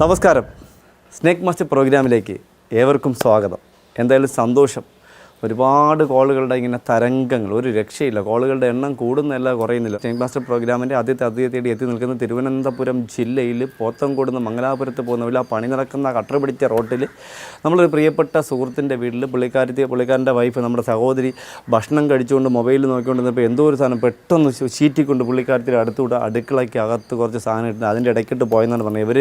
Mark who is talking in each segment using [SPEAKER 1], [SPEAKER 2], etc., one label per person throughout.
[SPEAKER 1] നമസ്കാരം. Snake master പ്രോഗ്രാമിലേക്ക് ഏവർക്കും സ്വാഗതം. എന്തായാലും സന്തോഷം. ഒരുപാട് കോളുകളുടെ ഇങ്ങനെ തരംഗങ്ങൾ, ഒരു രക്ഷയില്ല. കോളുകളുടെ എണ്ണം കൂടുന്നല്ല കുറയുന്നില്ല. സ്നേക്ക് മാസ്റ്റർ പ്രോഗ്രാമിൻ്റെ ആദ്യത്തെ അതിഥിയായിട്ട് എത്തി നിൽക്കുന്ന തിരുവനന്തപുരം ജില്ലയിൽ പോത്തൻകോട് നിന്ന് മംഗലാപുരത്ത് പോകുന്ന വല്ല പണി നടക്കുന്ന കട്ടർ പിടിച്ച റോട്ടിൽ നമ്മളൊരു പ്രിയപ്പെട്ട സുഹൃത്തിൻ്റെ വീട്ടിൽ പുള്ളിക്കാരൻ്റെ വൈഫ്, നമ്മുടെ സഹോദരി ഭക്ഷണം കഴിച്ചുകൊണ്ട് മൊബൈലിൽ നോക്കിക്കൊണ്ടിരുന്നപ്പോൾ എന്തോ ഒരു സാധനം പെട്ടെന്ന് ചീറ്റിക്കൊണ്ട് പുള്ളിക്കാരത്തിൻ്റെ അടുത്തുകൂടെ അടുക്കളയ്ക്ക് അകത്ത് കുറച്ച് സാധനം ഇട്ട് അതിൻ്റെ ഇടയ്ക്കിട്ട് പോയെന്നാണ് പറഞ്ഞത്. ഇവർ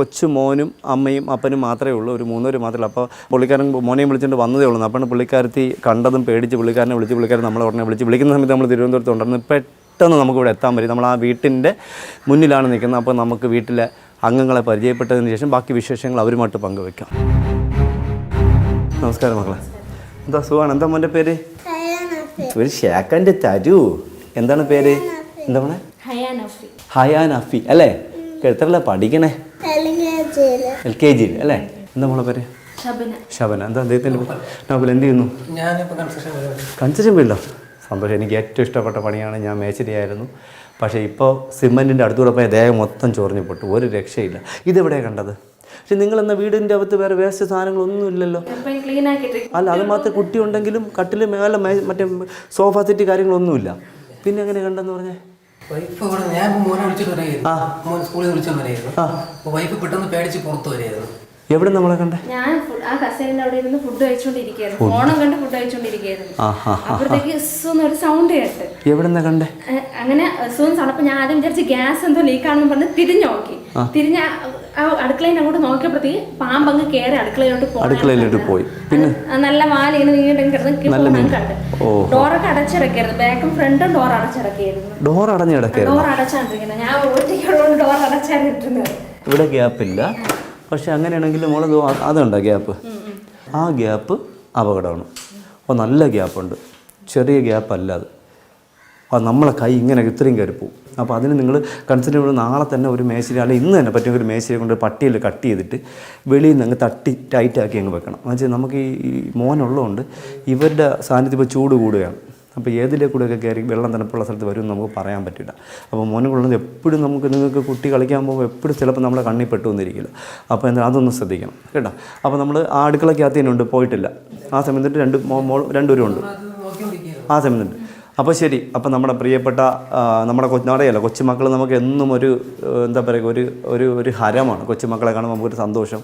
[SPEAKER 1] കൊച്ചു മോനും അമ്മയും അപ്പനും മാത്രമേ ഉള്ളൂ, ഒരു 3 പേര് മാത്രമേ ഉള്ളൂ. അപ്പോൾ പുള്ളിക്കാരൻ മോനെയും വിളിച്ചുകൊണ്ട് വന്നതേ ഉള്ളൂ. അപ്പോൾ പുള്ളിക്കാരത്തി കണ്ടതും പേടിച്ച് പുള്ളിക്കാരനെ പുള്ളിക്കാരൻ നമ്മളെ ഉടനെ വിളിക്കുന്ന സമയത്ത് നമ്മൾ തിരുവനന്തപുരത്ത് ഉണ്ടായിരുന്നു. പെട്ടെന്ന് നമുക്കിവിടെ എത്താൻ പറ്റും. നമ്മൾ ആ വീട്ടിൻ്റെ മുന്നിലാണ് നിൽക്കുന്നത്. അപ്പോൾ നമുക്ക് വീട്ടിലെ അംഗങ്ങളെ പരിചയപ്പെട്ടതിന് ശേഷം ബാക്കി വിശേഷങ്ങൾ അവരുമായിട്ട് പങ്കുവെക്കാം. നമസ്കാരം മക്കളെ, എന്താ സുഖമാണ്? എന്താ മോൻ്റെ പേര്? ഒരു ഷേക്കൻ്റെ തരൂ. എന്താണ് പേര്? എന്താ മോനെ? ഹയാൻ അഫി അല്ലേ? എത്രല്ല പഠിക്കണേ? LKG അല്ലേ? എന്താ മോളെ പേര്? ശബന. എന്താ അദ്ദേഹത്തിൻ്റെ നോബൽ എന്ത് ചെയ്യുന്നു? കൺസ്ട്രക്ഷൻ ഫീൽഡോ? സന്തോഷം. എനിക്ക് ഏറ്റവും ഇഷ്ടപ്പെട്ട പണിയാണ്. ഞാൻ മേശരിയായിരുന്നു. പക്ഷേ ഇപ്പോൾ സിമെൻറ്റിൻ്റെ അടുത്തൂടെ പോയി ദേഹം മൊത്തം ചൊറിഞ്ഞു പൊട്ടു. ഒരു രക്ഷയില്ല. ഇതെവിടെയാണ് കണ്ടത്? പക്ഷെ നിങ്ങളെന്ന വീടിൻ്റെ അകത്ത് വേറെ വേസ്റ്റ് സാധനങ്ങളൊന്നും ഇല്ലല്ലോ. അല്ല, അത് മാത്രം കുട്ടി ഉണ്ടെങ്കിലും കട്ടിൽ മേലെ മറ്റേ സോഫ സെറ്റ് കാര്യങ്ങളൊന്നുമില്ല. പിന്നെ എങ്ങനെ കണ്ടെന്ന് പറഞ്ഞേ?
[SPEAKER 2] ഞാൻ മോനെ വിളിച്ചിട്ട് സ്കൂളിൽ വിളിച്ചു വൈഫ് പെട്ടെന്ന് പേടിച്ച് പുറത്തു വരികയായിരുന്നു.
[SPEAKER 1] എവിടെ നമ്മളെ കണ്ടേ?
[SPEAKER 3] ഞാൻ ആ കസേരയുടെ അവിടെ ഇരുന്ന് ഫുഡ് കഴിച്ചോണ്ടിരിക്കുകയായിരുന്നു. ഓണം കണ്ട് ഫുഡ് കഴിച്ചോണ്ടിരിക്കുകയായിരുന്നു. അപ്പോഴത്തേക്ക് ഒരു സൗണ്ട് കേട്ട്.
[SPEAKER 1] എവിടെന്നാ കണ്ടേ?
[SPEAKER 3] അങ്ങനെ സൗണ്ട്. അപ്പൊ ഞാൻ ആദ്യം വിചാരിച്ച് ഗ്യാസ് എന്തോ ലീക്ക് ആണെന്ന് പറഞ്ഞ് തിരിഞ്ഞു നോക്കി. തിരിഞ്ഞ അടുക്കളയിൽ അങ്ങോട്ട് നോക്കിയപ്പോഴത്തേക്ക് പാമ്പങ്ങ് കയറി അടുക്കളയിലോട്ട് പോയി. പിന്നെ നല്ല വാല് ഇങ്ങനെ നീങ്ങിട്ട് കണ്ട്. ഡോറൊക്കെ അടച്ചിടക്കായിരുന്നു. ബാക്കും ഫ്രണ്ടും ഡോർ അടച്ചിടക്കായിരുന്നു.
[SPEAKER 1] ഡോർ
[SPEAKER 3] അടച്ചാണ്ടിരിക്കുന്നത്. ഞാൻ ഒറ്റയ്ക്കുള്ളതുകൊണ്ട് ഡോർ അടച്ചാണ്ടിരുന്നത്.
[SPEAKER 1] ഇവിടെ ഗ്യാപ്പില്ല. പക്ഷെ അങ്ങനെയാണെങ്കിൽ മോളെ അതുണ്ടോ ഗ്യാപ്പ്? ആ ഗ്യാപ്പ് അപകടമാണ്. അപ്പോൾ നല്ല ഗ്യാപ്പുണ്ട്, ചെറിയ ഗ്യാപ്പല്ല അത്. അപ്പോൾ നമ്മളെ കൈ ഇങ്ങനെ ഇത്രയും കയറിപ്പോവും. അപ്പോൾ അതിന് നിങ്ങൾ കൺസിഡർ ചെയ്യുന്നത് നാളെ തന്നെ ഒരു മേശരി, അല്ലെങ്കിൽ ഇന്ന് തന്നെ പറ്റുമെങ്കിൽ ഒരു മേശരിയെ കൊണ്ട് പട്ടിയിൽ കട്ട് ചെയ്തിട്ട് വെളിയിൽ നിന്ന് അങ്ങ് തട്ടി ടൈറ്റാക്കി അങ്ങ് വെക്കണം. എന്നുവെച്ചാൽ നമുക്ക് ഈ മോനുള്ളതുകൊണ്ട് ഇവരുടെ സാന്നിധ്യം ഇപ്പോൾ ചൂട് കൂടുകയാണ്. അപ്പോൾ ഏതിലെ കൂടെയൊക്കെ കയറി വെള്ളം തണുപ്പുള്ള സ്ഥലത്ത് വരും നമുക്ക് പറയാൻ പറ്റില്ല. അപ്പോൾ മോനെ കൊള്ളുന്നത് എപ്പോഴും നിങ്ങൾക്ക് കുട്ടി കളിക്കാൻ പോകുമ്പോൾ എപ്പോഴും ചിലപ്പോൾ നമ്മളെ കണ്ണിൽ പെട്ടു വന്നിരിക്കില്ല. അപ്പോൾ എന്താ അതൊന്ന് ശ്രദ്ധിക്കണം കേട്ടോ. അപ്പോൾ നമ്മൾ ആ അടുക്കളയ്ക്കകത്ത് തന്നെ ഉണ്ട്, പോയിട്ടില്ല. ആ സമയത്ത് രണ്ടുപേരും ഉണ്ട് ആ സമയത്തുണ്ട്. അപ്പോൾ ശരി. അപ്പോൾ നമ്മുടെ പ്രിയപ്പെട്ട നമ്മുടെ കൊച്ചുമക്കൾ നമുക്ക് എന്നും ഒരു എന്താ പറയുക, ഒരു ഹരമാണ്. കൊച്ചുമക്കളെ കാണുമ്പോൾ നമുക്കൊരു സന്തോഷം.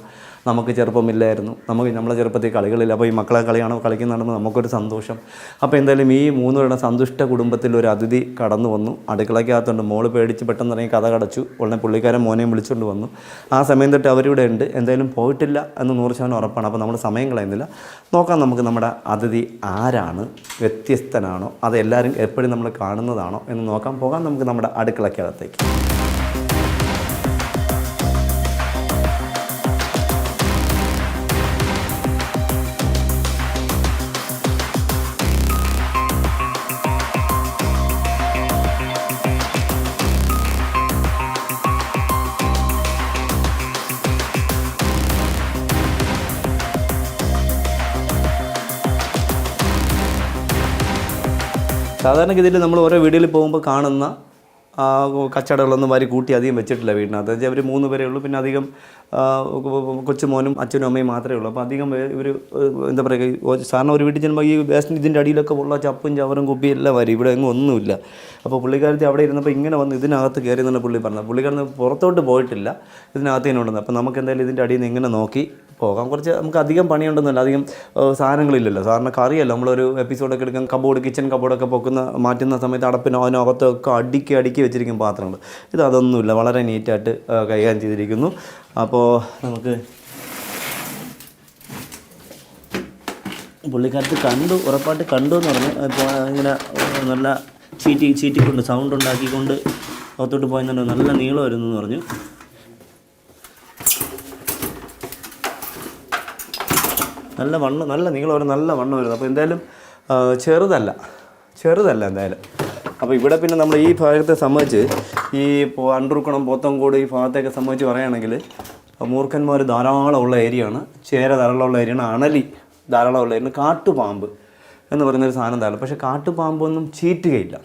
[SPEAKER 1] നമുക്ക് ചെറുപ്പമില്ലായിരുന്നു, നമ്മളെ ചെറുപ്പത്തിൽ കളികളില്ല. അപ്പോൾ ഈ മക്കളെ കളിക്കുന്ന നമുക്കൊരു സന്തോഷം. അപ്പോൾ എന്തായാലും ഈ 3 പേരുടെ സന്തുഷ്ട കുടുംബത്തിൽ ഒരു അതിഥി കടന്നു വന്നു. അടുക്കളയ്ക്കകത്തുണ്ട്. മോള് പേടിച്ച് പെട്ടെന്ന് ഇറങ്ങി കഥ കടച്ചു. ഉടനെ പുള്ളിക്കാരൻ മോനെയും വിളിച്ചുകൊണ്ട് വന്നു. ആ സമയം തൊട്ട് അവരിവിടെ ഉണ്ട്. എന്തായാലും പോയിട്ടില്ല എന്ന് 100% ഉറപ്പാണ്. അപ്പോൾ നമ്മൾ സമയം കളയുന്നില്ല. നോക്കാം നമുക്ക് നമ്മുടെ അതിഥി ആരാണ്, വ്യത്യസ്തനാണോ, അതെല്ലാവരും എപ്പോഴും നമ്മൾ കാണുന്നതാണോ എന്ന് നോക്കാം. പോകാം നമുക്ക് നമ്മുടെ അടുക്കളയ്ക്കകത്തേക്ക്. സാധാരണഗതിയിൽ നമ്മൾ ഓരോ വീടുകളിൽ പോകുമ്പോൾ കാണുന്ന കച്ചവടങ്ങളൊന്നും വാരി കൂട്ടി അധികം വെച്ചിട്ടില്ല വീടിനകത്ത്. അവർ 3 പേരേ ഉള്ളൂ. പിന്നെ അധികം കൊച്ചുമോനും അച്ഛനും അമ്മയും മാത്രമേ ഉള്ളൂ. അപ്പോൾ അധികം ഇവർ എന്താ പറയുക, സാധാരണ ഒരു വീട്ടിൽ ചെല്ലുമ്പോൾ ഈ വേസ്റ്റ് ഇതിൻ്റെ അടിയിലൊക്കെ ഉള്ള ചപ്പും ചവറും കുപ്പിയും എല്ലാം വരും. ഇവിടെ എങ്ങും ഒന്നുമില്ല. അപ്പോൾ പുള്ളിക്കാരത്തി അവിടെ ഇരുന്നപ്പോൾ ഇങ്ങനെ വന്ന് ഇതിനകത്ത് കയറി എന്നാണ് പുള്ളി പറഞ്ഞത്. പുള്ളിക്കാരന് പുറത്തോട്ട് പോയിട്ടില്ല, ഇതിനകത്ത് തന്നെ ഉണ്ടെന്ന്. അപ്പോൾ നമുക്ക് എന്തായാലും ഇതിൻ്റെ അടിയിൽ നിന്ന് ഇങ്ങനെ നോക്കി പോകാം. കുറച്ച് നമുക്ക് അധികം പണിയുണ്ടെന്നല്ല, അധികം സാധനങ്ങളില്ലല്ലോ. സാധാരണ കറിയല്ല, നമ്മളൊരു എപ്പിസോഡൊക്കെ എടുക്കാൻ കിച്ചൺ കബോർഡൊക്കെ മാറ്റുന്ന സമയത്ത് അതിനകത്തൊക്കെ അടുക്കി വെച്ചിരിക്കും പാത്രങ്ങൾ. അതൊന്നുമില്ല, വളരെ നീറ്റായിട്ട് കൈകാര്യം ചെയ്തിരിക്കുന്നു. അപ്പോൾ നമുക്ക് പുള്ളിക്കാരത്ത് ഉറപ്പായിട്ട് കണ്ടു എന്ന് പറഞ്ഞ് ഇപ്പോൾ ഇങ്ങനെ നല്ല ചീറ്റിക്കൊണ്ട് സൗണ്ട് ഉണ്ടാക്കിക്കൊണ്ട് അകത്തോട്ട് പോയെന്നുണ്ട്. നല്ല നീളം വരുന്നു എന്ന് പറഞ്ഞു. നല്ല നീളം വരും, നല്ല വണ്ണം വരുന്നു. അപ്പോൾ എന്തായാലും ചെറുതല്ല എന്തായാലും. അപ്പോൾ ഇവിടെ പിന്നെ നമ്മൾ ഈ ഭാഗത്തെ സംബന്ധിച്ച് ഈ അണ്ടൂർക്കുളം പോത്തൻകോട് ഈ ഭാഗത്തെയൊക്കെ സംബന്ധിച്ച് പറയുകയാണെങ്കിൽ മൂർഖന്മാർ ധാരാളമുള്ള ഏരിയയാണ്, ചേര ധാരാളമുള്ള ഏരിയയാണ്, അണലി ധാരാളമുള്ള ഏരിയയാണ്, കാട്ടുപാമ്പ് എന്ന് പറയുന്നൊരു സാധനം ധാരാളം. പക്ഷേ കാട്ടുപാമ്പൊന്നും ചീറ്റുകയില്ല.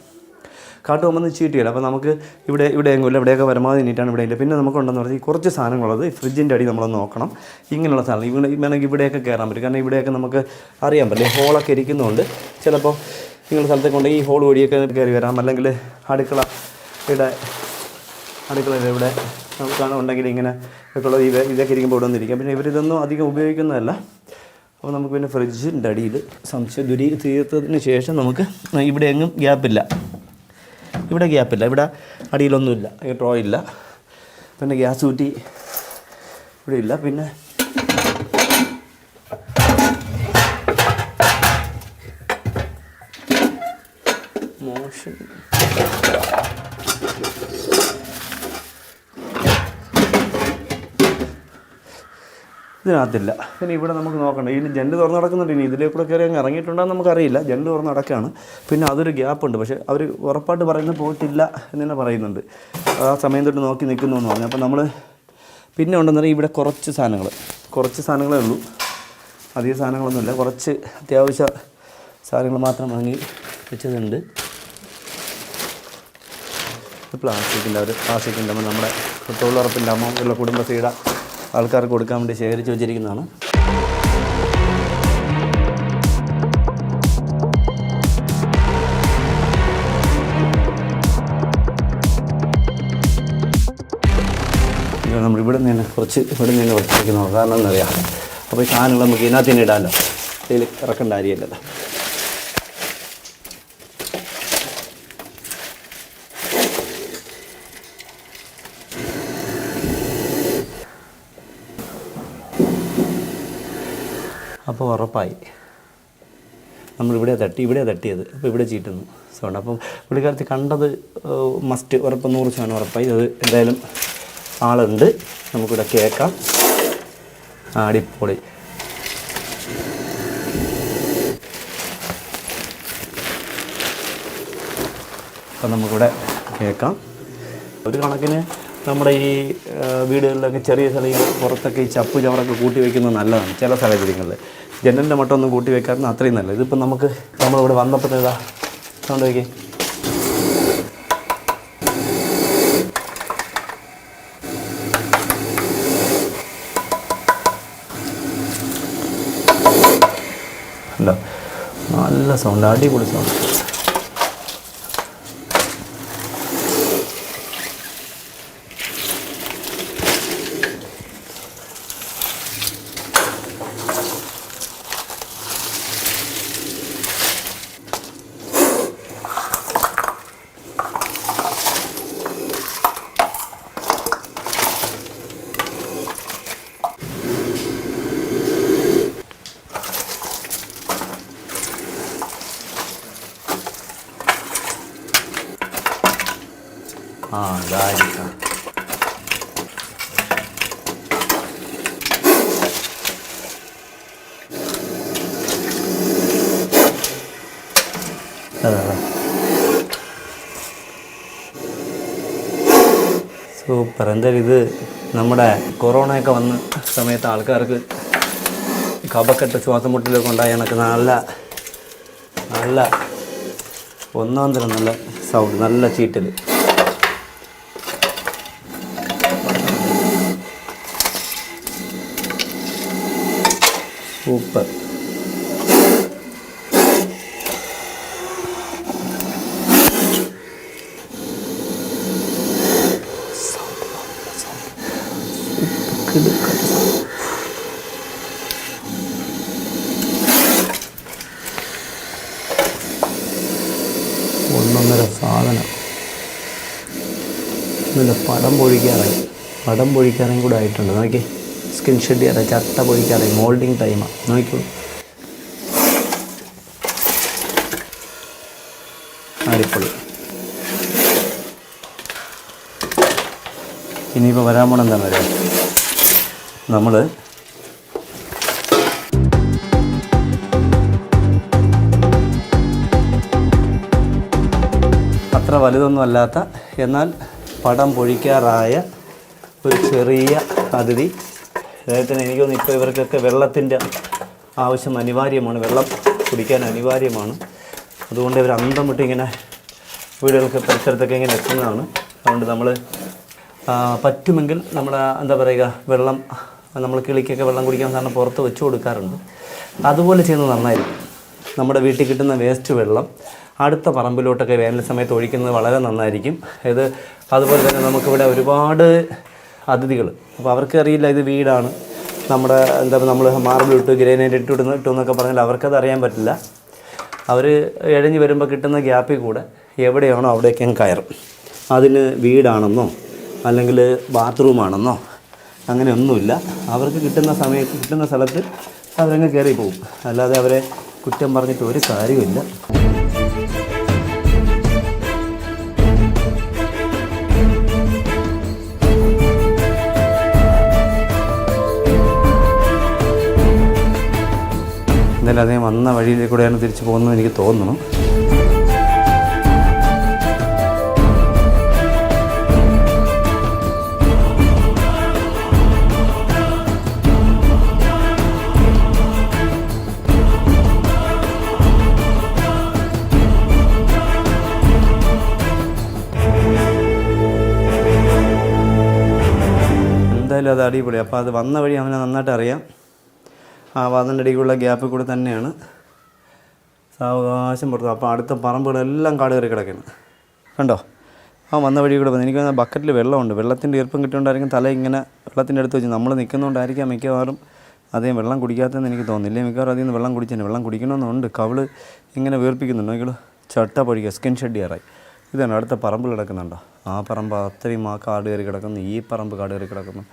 [SPEAKER 1] കാട്ടുകൊമ്പൊന്നും ചീറ്റിയില്ല. അപ്പോൾ നമുക്ക് ഇവിടെ എങ്കിലും ഇവിടെയൊക്കെ പരമാവധി നീറ്റാണ് ഇവിടെ ഇല്ല. പിന്നെ നമുക്കുണ്ടെന്ന് പറഞ്ഞാൽ ഈ കുറച്ച് സാധനങ്ങളുള്ളത് ഫ്രിഡ്ജിൻ്റെ അടി നമ്മളൊന്ന് നോക്കണം. ഇങ്ങനെയുള്ള സാധനം വേണമെങ്കിൽ ഇവിടെയൊക്കെ കയറാൻ പറ്റും. കാരണം ഇവിടെയൊക്കെ നമുക്ക് അറിയാൻ പറ്റില്ല, ഹോളൊക്കെ ഇരിക്കുന്നതുകൊണ്ട് ചിലപ്പോൾ നിങ്ങളുടെ സ്ഥലത്തൊക്കെ ഉണ്ടെങ്കിൽ ഈ ഹോൾ വഴിയൊക്കെ കയറി വരാം. അല്ലെങ്കിൽ അടുക്കളയുടെ ഇവിടെ നമുക്കാണ് ഉണ്ടെങ്കിൽ ഇങ്ങനെ ഒക്കെയുള്ള ഇതൊക്കെ ഇരിക്കുമ്പോൾ ഇവിടെ വന്നിരിക്കാം. പിന്നെ ഇവരിതൊന്നും അധികം ഉപയോഗിക്കുന്നതല്ല. അപ്പോൾ നമുക്ക് പിന്നെ ഫ്രിഡ്ജിൻ്റെ അടിയിൽ സംശയം തീർത്തതിന് ശേഷം നമുക്ക് ഇവിടെ എങ്ങും ഗ്യാപ്പില്ല, ഇവിടെ അടിയിലൊന്നുമില്ല, ഡ്രോ ഇല്ല. പിന്നെ ഗ്യാസ് കുറ്റി ഇവിടെ ഇല്ല. പിന്നെ മോശം ഇതിനകത്തില്ല. പിന്നെ ഇവിടെ നമുക്ക് നോക്കണ്ട, ഇതിന് ജനൽ തുറന്ന് നടക്കുന്നുണ്ട്. ഇനി ഇതിലേക്കൂടെ കയറി അങ്ങ് ഇറങ്ങിയിട്ടുണ്ടോയെന്ന് നമുക്കറിയില്ല. ജനൽ തുറന്ന് നടക്കുകയാണ്. പിന്നെ അതൊരു ഗ്യാപ്പുണ്ട്, പക്ഷേ അവർ ഉറപ്പായിട്ട് പറയുന്നത് പോയിട്ടില്ല എന്ന് തന്നെ പറയുന്നുണ്ട്. ആ സമയം തൊട്ട് നോക്കി നിൽക്കുന്നു എന്ന് പറഞ്ഞു. അപ്പോൾ നമ്മൾ പിന്നെ ഉണ്ടെന്ന് പറഞ്ഞാൽ ഇവിടെ കുറച്ച് സാധനങ്ങളേ ഉള്ളൂ, അധികം സാധനങ്ങളൊന്നുമില്ല. കുറച്ച് അത്യാവശ്യ സാധനങ്ങൾ മാത്രം വാങ്ങി വെച്ചതുണ്ട്. പ്ലാസ്റ്റിക്കിൻ്റെ നമ്മുടെ തൊഴിലുറപ്പിൻ്റെ ഉള്ള കുടുംബശ്രീയുടെ ആൾക്കാർക്ക് കൊടുക്കാൻ വേണ്ടി ശേഖരിച്ച് വെച്ചിരിക്കുന്നതാണ്. നമ്മളിവിടെ നിന്ന് കുറച്ച് വയ്ക്കുന്നത് കാരണം എന്നറിയാം. അപ്പോൾ ഈ സാധനങ്ങൾ നമുക്ക് ഇതിനകത്ത് തന്നെ ഇടാമല്ലോ, ഇതിൽ ഇറക്കേണ്ട കാര്യമില്ലല്ലോ. അപ്പോൾ ഉറപ്പായി നമ്മളിവിടെ തട്ടിയത്. അപ്പോൾ ഇവിടെ ചീറ്റുന്നു സൗണ്ട്. അപ്പം പുള്ളിക്കാരത്തി കണ്ടത് മസ്റ്റ് ഉറപ്പ് 100% ഉറപ്പായി. അത് എന്തായാലും ആളുണ്ട്, നമുക്കിവിടെ കേൾക്കാം. അടിപൊളി. അപ്പം നമുക്കിവിടെ കേൾക്കാം. ഒരു കണക്കിന് നമ്മുടെ ഈ വീടുകളിലൊക്കെ ചെറിയ സ്ഥലങ്ങൾ പുറത്തൊക്കെ ഈ ചപ്പ് ചവറൊക്കെ കൂട്ടി വയ്ക്കുന്നത് നല്ലതാണ്. ചില സാഹചര്യങ്ങളിൽ ജനലിൻ്റെ മട്ടൊന്നും കൂട്ടി വയ്ക്കാറുണ്ട്, അത്രയും നല്ലത്. ഇതിപ്പം നമ്മളിവിടെ വന്നപ്പോൾ ഇതാ സൗണ്ട് വയ്ക്കേ. അല്ല, നല്ല സൗണ്ട്, അടിപൊളി സൗണ്ട്. ഇതായിരിക്കാം. സൂപ്പർ. എന്തായാലും ഇത് നമ്മുടെ കൊറോണയൊക്കെ വന്ന സമയത്ത് ആൾക്കാർക്ക് കഫക്കെട്ട് ശ്വാസം മുട്ടലൊക്കെ ഉണ്ടായ കണക്ക് നല്ല ഒന്നാം തരം നല്ല സൗണ്ട്, നല്ല ചീറ്റൽ. സൂപ്പർ. ഒന്നൊന്നര സാധനം. ഇല്ല, പടം പൊഴിക്കാറായി കൂടെ ആയിട്ടുണ്ട്. നോക്കി, സ്കിൻ ഷെഡ് ചെയ്യാറായി, ചട്ട പൊഴിക്കാറായി, മോൾഡിങ് ടൈമാണ്. നോക്കൂ, അടിപൊളി. ഇനിയിപ്പോൾ വരാൻ പോകണം എന്താണ് വരിക, നമ്മൾ അത്ര വലുതൊന്നും അല്ലാത്ത എന്നാൽ പടം പൊഴിക്കാറായ ഒരു ചെറിയ അതിഥി. അദ്ദേഹത്തിന് എനിക്ക് തോന്നുന്നു ഇപ്പോൾ ഇവർക്കൊക്കെ വെള്ളത്തിൻ്റെ ആവശ്യം അനിവാര്യമാണ്, വെള്ളം കുടിക്കാൻ അനിവാര്യമാണ്. അതുകൊണ്ട് ഇവർ അന്തം വിട്ട് ഇങ്ങനെ വീടുകൾക്ക് പരിസരത്തൊക്കെ ഇങ്ങനെ എത്തുന്നതാണ്. അതുകൊണ്ട് നമ്മൾ പറ്റുമെങ്കിൽ നമ്മുടെ എന്താ പറയുക, വെള്ളം നമ്മൾ കിളിക്കൊക്കെ വെള്ളം കുടിക്കാൻ സാറിന് പുറത്ത് വെച്ച് കൊടുക്കാറുണ്ട്. അതുപോലെ ചെയ്യുന്നത് നന്നായിരിക്കും. നമ്മുടെ വീട്ടിൽ കിട്ടുന്ന വേസ്റ്റ് വെള്ളം അടുത്ത പറമ്പിലോട്ടൊക്കെ വേനൽ സമയത്ത് ഒഴിക്കുന്നത് വളരെ നന്നായിരിക്കും. അതുപോലെ തന്നെ നമുക്കിവിടെ ഒരുപാട് അതിഥികൾ, അപ്പോൾ അവർക്ക് അറിയില്ല ഇത് വീടാണ്, നമ്മുടെ എന്താ നമ്മൾ മാർബിൾ ഇട്ട് ഗ്രാനൈറ്റ് ഇട്ടു എന്നൊക്കെ പറഞ്ഞാൽ അവർക്കത് അറിയാൻ പറ്റില്ല. അവർ ഇഴഞ്ഞ് വരുമ്പോൾ കിട്ടുന്ന ഗ്യാപ്പിൽ കൂടെ എവിടെയാണോ അവിടേക്കും കയറും. അതിന് വീടാണെന്നോ അല്ലെങ്കിൽ ബാത്റൂമാണെന്നോ അങ്ങനെയൊന്നുമില്ല. അവർക്ക് കിട്ടുന്ന സ്ഥലത്ത് അവരങ്ങ് കയറി പോകും. അല്ലാതെ അവരെ കുറ്റം പറഞ്ഞിട്ട് ഒരു കാര്യമില്ല. എന്തായാലും അദ്ദേഹം വന്ന വഴിയിലേക്ക് കൂടെയാണ് തിരിച്ചു പോകുന്നത് എനിക്ക് തോന്നുന്നു. എന്തായാലും അത് അടിപൊളി. അപ്പോൾ അത് വന്ന വഴി അവനെ നന്നായിട്ട് അറിയാം. ആ വാതിലിൻ്റെ ഇടയ്ക്കുള്ള ഗ്യാപ്പിൽ കൂടെ തന്നെയാണ് സാവകാശം പുറത്ത്. അപ്പോൾ അടുത്ത പറമ്പുകളെല്ലാം കാട് കയറി കിടക്കുകയാണ്. കണ്ടോ, ആ വന്ന വഴി കൂടെ വന്നു. എനിക്ക് ബക്കറ്റിൽ വെള്ളമുണ്ട്. വെള്ളത്തിൻ്റെ ഈർപ്പം കിട്ടിയോണ്ടായിരിക്കും തല ഇങ്ങനെ വെള്ളത്തിൻ്റെ അടുത്ത് വെച്ച് നമ്മൾ നിൽക്കുന്നതുകൊണ്ടായിരിക്കാം മിക്കവാറും അദ്ദേഹം വെള്ളം കുടിക്കാത്തതെന്ന് എനിക്ക് തോന്നുന്നില്ല. മിക്കവാറും അതിൽ നിന്ന് വെള്ളം കുടിച്ചതന്നെ. വെള്ളം കുടിക്കണമെന്നുണ്ട്. കവിള് ഇങ്ങനെ വീർപ്പിക്കുന്നുണ്ട്. നിങ്ങൾ ചട്ട പൊഴിക്കുക, സ്കിൻ ഷെഡ് ചെയ്യാറായി. ഇതാണ് അടുത്ത പറമ്പിൽ കിടക്കുന്നുണ്ടോ. ആ പറമ്പ് അത്രയും കാട് കയറി കിടക്കുന്നു. ഈ പറമ്പ് കാട് കയറി കിടക്കുന്നു.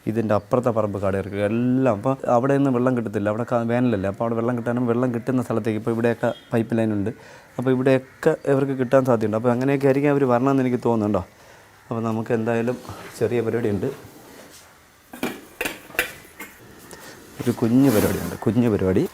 [SPEAKER 1] ഇതിൻ്റെ അപ്പുറത്തെ പറമ്പ് കാട് കയറി എല്ലാം. അപ്പോൾ അവിടെ നിന്ന് വെള്ളം കിട്ടത്തില്ല. അവിടെ വേനലല്ലേ. അപ്പോൾ അവിടെ വെള്ളം കിട്ടാനും വെള്ളം കിട്ടുന്ന സ്ഥലത്തേക്ക് ഇപ്പോൾ ഇവിടെയൊക്കെ പൈപ്പ് ലൈനുണ്ട്. അപ്പോൾ ഇവിടെയൊക്കെ ഇവർക്ക് കിട്ടാൻ സാധ്യതയുണ്ട്. അപ്പോൾ അങ്ങനെയൊക്കെ ആയിരിക്കും അവർ വരണമെന്ന് എനിക്ക് തോന്നുന്നുണ്ടോ. അപ്പോൾ നമുക്ക് എന്തായാലും ചെറിയ പരിപാടിയുണ്ട്. ഒരു കുഞ്ഞു പരിപാടി.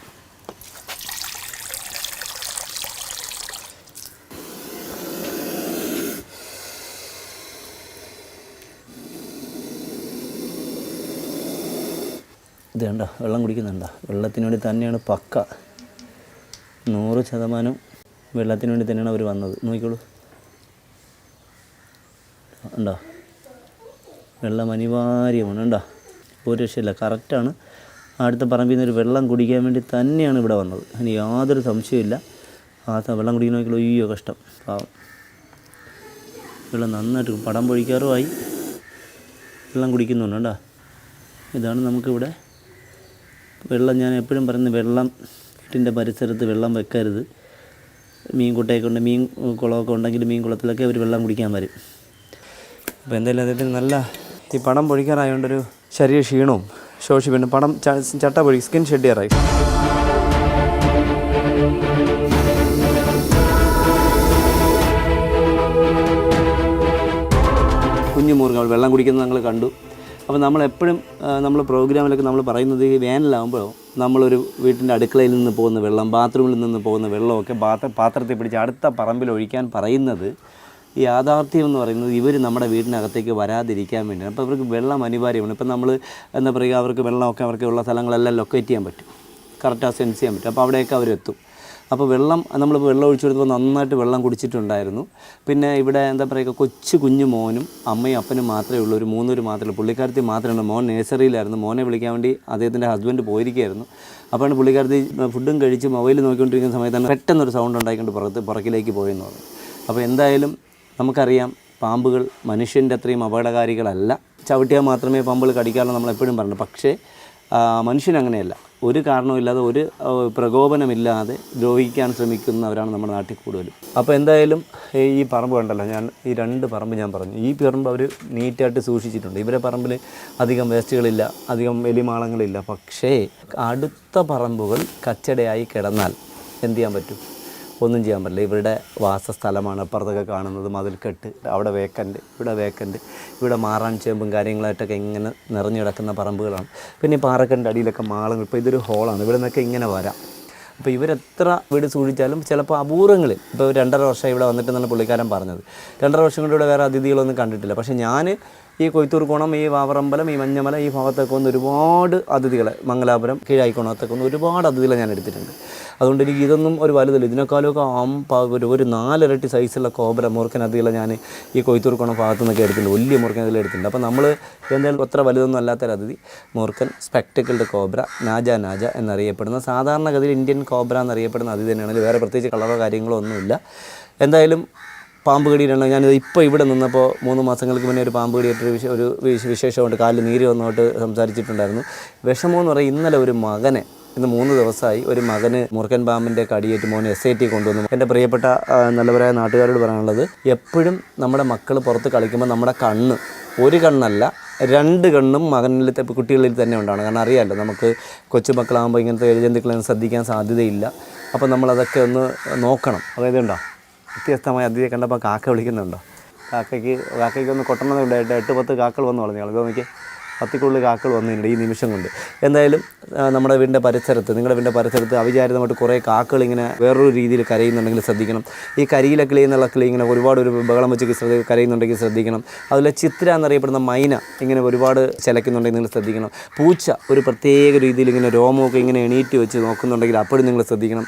[SPEAKER 1] ഇത് കണ്ടോ, വെള്ളം കുടിക്കുന്നുണ്ടോ. വെള്ളത്തിന് വേണ്ടി തന്നെയാണ് പക്ക 100% വെള്ളത്തിന് വേണ്ടി തന്നെയാണ് അവർ വന്നത്. നോക്കിക്കോളൂ, ഉണ്ടോ, വെള്ളം അനിവാര്യമാണ്. ഉണ്ടോ, ഒരു രക്ഷയില്ല. കറക്റ്റാണ്. അടുത്ത പറമ്പിൽ നിന്നൊരു വെള്ളം കുടിക്കാൻ വേണ്ടി തന്നെയാണ് ഇവിടെ വന്നത്. അതിന് യാതൊരു സംശയമില്ല. വെള്ളം കുടിക്കുന്ന നോക്കിക്കോളൂ. അയ്യോ കഷ്ടം, പാവം. വെള്ളം നന്നായിട്ട് പടം പൊഴിക്കാറുമായി വെള്ളം കുടിക്കുന്നുണ്ട്. കേട്ടോ, ഇതാണ് നമുക്കിവിടെ വെള്ളം. ഞാൻ എപ്പോഴും പറയുന്നത് വെള്ളം വീട്ടിൻ്റെ പരിസരത്ത് വെള്ളം വെക്കരുത്. മീൻ കുട്ടയൊക്കെ ഉണ്ട്, മീൻ കുളമൊക്കെ ഉണ്ടെങ്കിൽ മീൻ കുളത്തിലൊക്കെ അവർ വെള്ളം കുടിക്കാൻ വരും. അപ്പോൾ എന്തായാലും അദ്ദേഹത്തിന് നല്ല ഈ പടം പൊഴിക്കാറായതുകൊണ്ടൊരു ശരീര ക്ഷീണവും ശോഷിപ്പിണ്ട്. പടം ചട്ട പൊഴി, സ്കിൻ ഷെഡ് ചെയ്യാറായി. കുഞ്ഞു മുറുകൾ വെള്ളം കുടിക്കുന്നത് ഞങ്ങൾ കണ്ടു. അപ്പോൾ നമ്മളെപ്പോഴും നമ്മൾ പ്രോഗ്രാമിലൊക്കെ നമ്മൾ പറയുന്നത് ഈ വേനലാകുമ്പോൾ നമ്മളൊരു വീട്ടിൻ്റെ അടുക്കളയിൽ നിന്ന് പോകുന്ന വെള്ളം, ബാത്റൂമിൽ നിന്ന് പോകുന്ന വെള്ളമൊക്കെ പാത്രത്തിൽ പിടിച്ച് അടുത്ത പറമ്പിൽ ഒഴിക്കാൻ പറയുന്നത് ഈ യാഥാർത്ഥ്യം എന്ന് പറയുന്നത് ഇവർ നമ്മുടെ വീടിനകത്തേക്ക് വരാതിരിക്കാൻ വേണ്ടിയാണ്. അപ്പോൾ ഇവർക്ക് വെള്ളം അനിവാര്യമാണ്. ഇപ്പം നമ്മൾ എന്താ പറയുക, അവർക്ക് വെള്ളമൊക്കെ അവർക്കുള്ള സ്ഥലങ്ങളെല്ലാം ലൊക്കേറ്റ് ചെയ്യാൻ പറ്റും, കറക്റ്റാக സെൻസ് ചെയ്യാൻ പറ്റും. അപ്പോൾ അവിടെയൊക്കെ അവരെത്തും. അപ്പോൾ നമ്മളിപ്പോൾ വെള്ളം ഒഴിച്ചു കൊടുത്തപ്പോൾ നന്നായിട്ട് വെള്ളം കുടിച്ചിട്ടുണ്ടായിരുന്നു. പിന്നെ ഇവിടെ എന്താ പറയുക, കുഞ്ഞു മോനും അമ്മയും അപ്പനും മാത്രമേ ഉള്ളൂ, ഒരു 3 പേര് മാത്രമേ ഉള്ളൂ. പുള്ളിക്കാരത്തി മാത്രമേ ഉള്ളൂ. മോൻ നേഴ്സറിയിലായിരുന്നു. മോനെ വിളിക്കാൻ വേണ്ടി അദ്ദേഹത്തിൻ്റെ ഹസ്ബൻഡ് പോയിരിക്കുകയായിരുന്നു. അപ്പോഴാണ് പുള്ളിക്കാരത്തി ഫുഡും കഴിച്ച് മൊബൈൽ നോക്കിക്കൊണ്ടിരിക്കുന്ന സമയത്താണ് പെട്ടെന്നൊരു സൗണ്ട് ഉണ്ടായിക്കൊണ്ട് പുറകിലേക്ക് പോയെന്ന് പറഞ്ഞു. അപ്പോൾ എന്തായാലും നമുക്കറിയാം, പാമ്പുകൾ മനുഷ്യൻ്റെ അത്രയും അപകടകാരികളല്ല. ചവിട്ടിയാൽ മാത്രമേ പാമ്പുകൾ കടിക്കാറുള്ളൂ നമ്മളെപ്പോഴും പറഞ്ഞു. പക്ഷേ മനുഷ്യനങ്ങനെയല്ല. ഒരു കാരണവുമില്ലാതെ, ഒരു പ്രകോപനമില്ലാതെ ദ്രോഹിക്കാൻ ശ്രമിക്കുന്നവരാണ് നമ്മുടെ നാട്ടിൽ കൂടുതലും. അപ്പോൾ എന്തായാലും ഈ പറമ്പ് കണ്ടല്ലോ, ഈ 2 പറമ്പ് ഞാൻ പറഞ്ഞു. ഈ പറമ്പ് അവർ നീറ്റായിട്ട് സൂക്ഷിച്ചിട്ടുണ്ട്. ഇവരെ പറമ്പിൽ അധികം വേസ്റ്റുകളില്ല, അധികം എലിമാളങ്ങളില്ല. പക്ഷേ അടുത്ത പറമ്പുകൾ കച്ചടയായി കിടന്നാൽ എന്ത് ചെയ്യാൻ പറ്റും? ഒന്നും ചെയ്യാൻ പറ്റില്ല. ഇവരുടെ വാസസ്ഥലമാണ്. അപ്പുറത്തൊക്കെ കാണുന്നത് മതിൽക്കെട്ട്, അവിടെ വേക്കൻറ്റ്, ഇവിടെ വേക്കൻറ്റ്, ഇവിടെ മാറാൻ ചേമ്പും കാര്യങ്ങളായിട്ടൊക്കെ ഇങ്ങനെ നിറഞ്ഞു കിടക്കുന്ന പറമ്പുകളാണ്. പിന്നെ ഈ പാറക്കൻ്റെ അടിയിലൊക്കെ മാളങ്ങൾ. ഇപ്പോൾ ഇതൊരു ഹോളാണ്, ഇവിടെ നിന്നൊക്കെ ഇങ്ങനെ വരാം. അപ്പോൾ ഇവരെത്ര വീട് സൂക്ഷിച്ചാലും ചിലപ്പോൾ അപൂർവങ്ങളിൽ, ഇപ്പോൾ 2.5 വർഷം ഇവിടെ വന്നിട്ട് എന്നാണ് പുള്ളിക്കാരൻ പറഞ്ഞത്. 2.5 വർഷം കൊണ്ട് ഇവിടെ വേറെ അതിഥികളൊന്നും കണ്ടിട്ടില്ല. പക്ഷേ ഞാൻ ഈ കൊയ്ത്തൂർക്കോണം, ഈ വാവറമ്പലം, ഈ മഞ്ഞമല, ഈ ഭാഗത്തൊക്കെ വന്ന് ഒരുപാട് അതിഥികളെ, മംഗലാപുരം, കീഴായിക്കോണത്തൊക്കെ വന്ന് ഒരുപാട് അതിഥികളെ ഞാൻ എടുത്തിട്ടുണ്ട്. അതുകൊണ്ട് എനിക്ക് ഇതൊന്നും ഒരു വലുതില്ല. ഇതിനേക്കാളൊക്കെ ഒരു 4 ഇരട്ടി സൈസുള്ള കോബ്ര മൂർഖൻ അതിഥികളെ ഞാൻ ഈ കൊയ്ത്തൂർക്കോണം ഭാഗത്തു നിന്നൊക്കെ എടുത്തിട്ടുണ്ട്. വലിയ മൂർഖൻ അതിൽ എടുത്തിട്ടുണ്ട്. അപ്പോൾ നമ്മൾ എന്തായാലും അത്ര വലുതൊന്നും അല്ലാത്തൊരു അതിഥി മൂർഖൻ, സ്പെക്ടിക്കിൾഡ് കോബ്ര, നാജ എന്നറിയപ്പെടുന്ന, സാധാരണഗതിയിൽ ഇന്ത്യൻ കോബ്ര എന്നറിയപ്പെടുന്ന അതിഥി തന്നെയാണ്. വേറെ പ്രത്യേകിച്ച് കളറോ കാര്യങ്ങളോ ഒന്നുമില്ല. എന്തായാലും പാമ്പ് കടിയിലാണ്. ഞാനിത് ഇപ്പോൾ ഇവിടെ നിന്നപ്പോൾ 3 മാസങ്ങൾക്ക് മുന്നേ ഒരു പാമ്പ് കടിയായിട്ടൊരു ഒരു വിശേഷമുണ്ട്. കാലിൽ നീര് വന്നോട്ട് സംസാരിച്ചിട്ടുണ്ടായിരുന്നു. വിഷമമെന്ന് പറയും, ഇന്നലെ ഒരു മകനെ, ഇന്ന് 3 ദിവസമായി ഒരു മകന് മൂർഖൻ പാമ്പിൻ്റെ കടിയേറ്റ് മോനെ SIT കൊണ്ടുവന്നു. എൻ്റെ പ്രിയപ്പെട്ട നല്ലവരായ നാട്ടുകാരോട് പറയാനുള്ളത്, എപ്പോഴും നമ്മുടെ മക്കൾ പുറത്ത് കളിക്കുമ്പോൾ നമ്മുടെ കണ്ണ്, ഒരു കണ്ണല്ല 2 കണ്ണും മകനിലത്തെ കുട്ടികളിൽ തന്നെ ഉണ്ടാണ്. കാരണം അറിയാമല്ലോ, നമുക്ക് കൊച്ചുമക്കളാകുമ്പോൾ ഇങ്ങനത്തെ ഇഴജന്തുക്കളൊന്നും ശ്രദ്ധിക്കാൻ സാധ്യതയില്ല. അപ്പോൾ നമ്മളതൊക്കെ ഒന്ന് നോക്കണം. അതായത് ഉണ്ടോ, വ്യത്യസ്തമായ അതിഥിയെ കണ്ടപ്പോൾ കാക്ക വിളിക്കുന്നുണ്ടോ? കാക്കയ്ക്കൊന്ന് കൊട്ടണമെന്നുണ്ടായിട്ട് 8-10 കാക്കൾ വന്നു പറഞ്ഞു. അപ്പോൾ എനിക്ക് 10-ക്കുള്ളിൽ കാക്കൾ വന്നിട്ടുണ്ട് ഈ നിമിഷം കൊണ്ട്. എന്തായാലും നമ്മുടെ വീടിൻ്റെ പരിസരത്ത്, നിങ്ങളുടെ വീടിൻ്റെ പരിസരത്ത് അവിചാരിതമായിട്ട് കുറേ കാക്കൾ ഇങ്ങനെ വേറൊരു രീതിയിൽ കരയുന്നുണ്ടെങ്കിൽ ശ്രദ്ധിക്കണം. ഈ കരിയിലെ കിളി എന്നുള്ള കിളി ഇങ്ങനെ ഒരുപാട് ഒരു ബഹളം വെച്ച് കരയുന്നുണ്ടെങ്കിൽ ശ്രദ്ധിക്കണം. അതുപോലെ ചിത്ര എന്നറിയപ്പെടുന്ന മൈന ഇങ്ങനെ ഒരുപാട് ചിലയ്ക്കുന്നുണ്ടെങ്കിൽ നിങ്ങൾ ശ്രദ്ധിക്കണം. പൂച്ച ഒരു പ്രത്യേക രീതിയിൽ ഇങ്ങനെ രോമമൊക്കെ ഇങ്ങനെ എണീറ്റ് വെച്ച് നോക്കുന്നുണ്ടെങ്കിൽ അപ്പോഴും നിങ്ങൾ ശ്രദ്ധിക്കണം.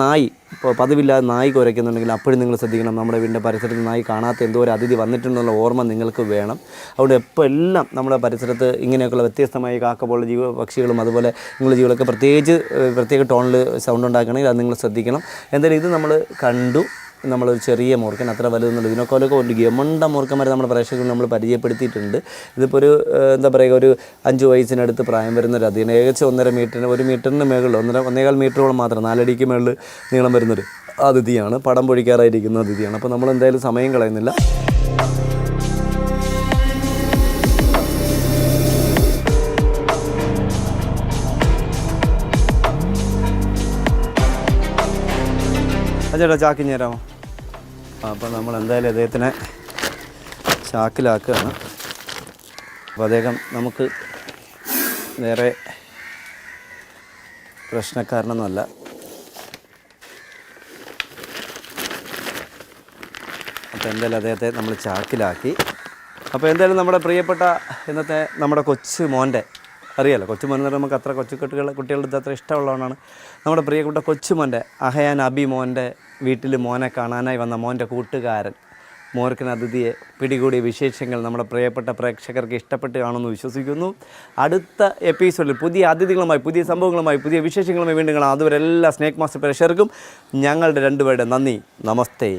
[SPEAKER 1] നായി, ഇപ്പോൾ പതിവില്ലാതെ നായി കുരയ്ക്കുന്നുണ്ടെങ്കിൽ അപ്പോഴും നിങ്ങൾ ശ്രദ്ധിക്കണം. നമ്മുടെ വീടിൻ്റെ പരിസരത്ത് നായി കാണാത്ത എന്തോ ഒരു അതിഥി വന്നിട്ടുണ്ടെന്നുള്ള ഓർമ്മ നിങ്ങൾക്ക് വേണം. അതുകൊണ്ട് എപ്പോൾ എല്ലാം നമ്മുടെ പരിസരത്ത് ഇങ്ങനെയൊക്കെയുള്ള വ്യത്യസ്തമായ കാക്ക പോലുള്ള പക്ഷികളും അതുപോലെ നിങ്ങളുടെ ജീവികളൊക്കെ പ്രത്യേക ടോണിൽ സൗണ്ട് ഉണ്ടാക്കണമെങ്കിൽ അത് നിങ്ങൾ ശ്രദ്ധിക്കണം. എന്തായാലും ഇത് നമ്മൾ കണ്ടു. നമ്മളൊരു ചെറിയ മൂർഖൻ, അത്ര വലുതെന്നുള്ളൂ. ഇതിനൊക്കെ ഒരു ഗമണ്ട മൂർഖന്മാരെ നമ്മുടെ പ്രേക്ഷകർ നമ്മൾ പരിചയപ്പെടുത്തിയിട്ടുണ്ട്. ഇതിപ്പോൾ ഒരു എന്താ പറയുക, ഒരു 5 വയസ്സിനടുത്ത് പ്രായം വരുന്നൊരു അതിന് ഏകദേശം 1.5 മീറ്ററിന് 1 മീറ്ററിന് മുകളിൽ 1.25 മീറ്ററോളം മാത്രം 4 അടിക്ക് മുകളിൽ നീളം വരുന്നൊരു അതിഥിയാണ്. പടം പൊഴിക്കാറായിരിക്കുന്ന അതിഥിയാണ്. അപ്പോൾ നമ്മൾ എന്തായാലും സമയം കളയുന്നില്ല. ചേട്ടാ ചാക്കിഞ്ഞ് തരാമോ? അപ്പോൾ നമ്മൾ എന്തായാലും അദ്ദേഹത്തിനെ ചാക്കിലാക്കുകയാണ്. അപ്പോൾ അദ്ദേഹം നമുക്ക് വേറെ പ്രശ്നക്കാരനൊന്നുമല്ല. അപ്പോൾ എന്തായാലും അദ്ദേഹത്തെ നമ്മൾ ചാക്കിലാക്കി. അപ്പോൾ എന്തായാലും നമ്മുടെ പ്രിയപ്പെട്ട ഇന്നത്തെ നമ്മുടെ കൊച്ചു മോൻ്റെ, അറിയാമല്ലോ കൊച്ചുമോൻ എന്ന് പറയുമ്പോൾ നമുക്ക് അത്ര കുട്ടികളുടെ അടുത്ത് അത്ര ഇഷ്ടമുള്ളതാണ്. നമ്മുടെ പ്രിയപ്പെട്ട കൊച്ചുമോൻ്റെ അഹയാൻ അബി മോൻ്റെ വീട്ടിൽ മോനെ കാണാനായി വന്ന മോൻ്റെ കൂട്ടുകാരൻ മൂർഖൻ അതിഥിയെ പിടികൂടിയ വിശേഷങ്ങൾ നമ്മുടെ പ്രിയപ്പെട്ട പ്രേക്ഷകർക്ക് ഇഷ്ടപ്പെട്ട് കാണുമെന്ന് വിശ്വസിക്കുന്നു. അടുത്ത എപ്പിസോഡിൽ പുതിയ അതിഥികളുമായി, പുതിയ സംഭവങ്ങളുമായി, പുതിയ വിശേഷങ്ങളുമായി വീണ്ടും കാണാം. അതുവരെ എല്ലാ സ്നേക് മാസ്റ്റർ പ്രേക്ഷകർക്കും ഞങ്ങളുടെ 2 പേരുടെ നന്ദി, നമസ്തേ.